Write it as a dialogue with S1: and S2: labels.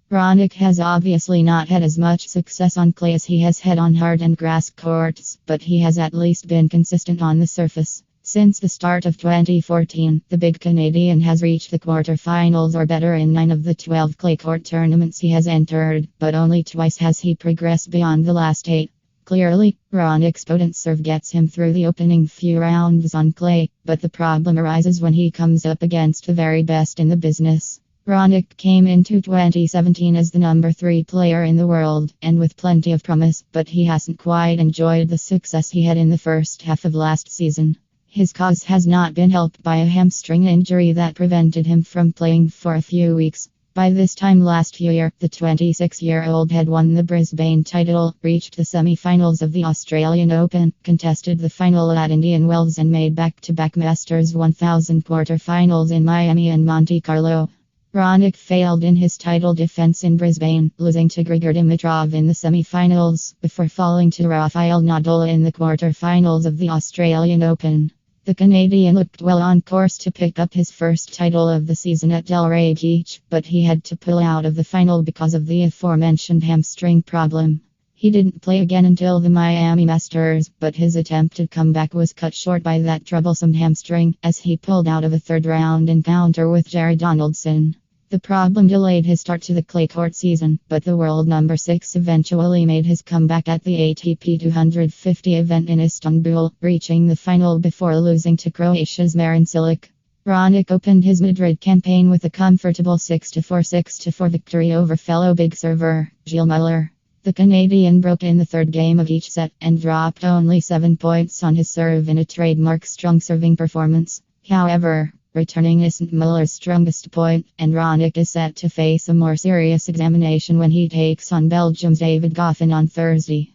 S1: Raonic has obviously not had as much success on clay as he has had on hard and grass courts, but he has at least been consistent on the surface. Since the start of 2014, the big Canadian has reached the quarterfinals or better in 9 of the 12 clay court tournaments he has entered, but only twice has he progressed beyond the last 8. Clearly, Raonic's potent serve gets him through the opening few rounds on clay, but the problem arises when he comes up against the very best in the business. Raonic came into 2017 as the number 3 player in the world, and with plenty of promise, but he hasn't quite enjoyed the success he had in the first half of last season. His cause has not been helped by a hamstring injury that prevented him from playing for a few weeks. By this time last year, the 26-year-old had won the Brisbane title, reached the semi-finals of the Australian Open, contested the final at Indian Wells and made back-to-back Masters 1000 quarterfinals in Miami and Monte Carlo. Raonic failed in his title defense in Brisbane, losing to Grigor Dimitrov in the semi-finals, before falling to Rafael Nadal in the quarterfinals of the Australian Open. The Canadian looked well on course to pick up his first title of the season at Delray Beach, but he had to pull out of the final because of the aforementioned hamstring problem. He didn't play again until the Miami Masters, but his attempted comeback was cut short by that troublesome hamstring, as he pulled out of a third-round encounter with Jerry Donaldson. The problem delayed his start to the clay court season, but the world number 6 eventually made his comeback at the ATP 250 event in Istanbul, reaching the final before losing to Croatia's Marin Cilic. Raonic opened his Madrid campaign with a comfortable 6-4 victory over fellow big server, Gilles Muller. The Canadian broke in the third game of each set and dropped only 7 points on his serve in a trademark strong serving performance. However, returning isn't Muller's strongest point, and Raonic is set to face a more serious examination when he takes on Belgium's David Goffin on Thursday.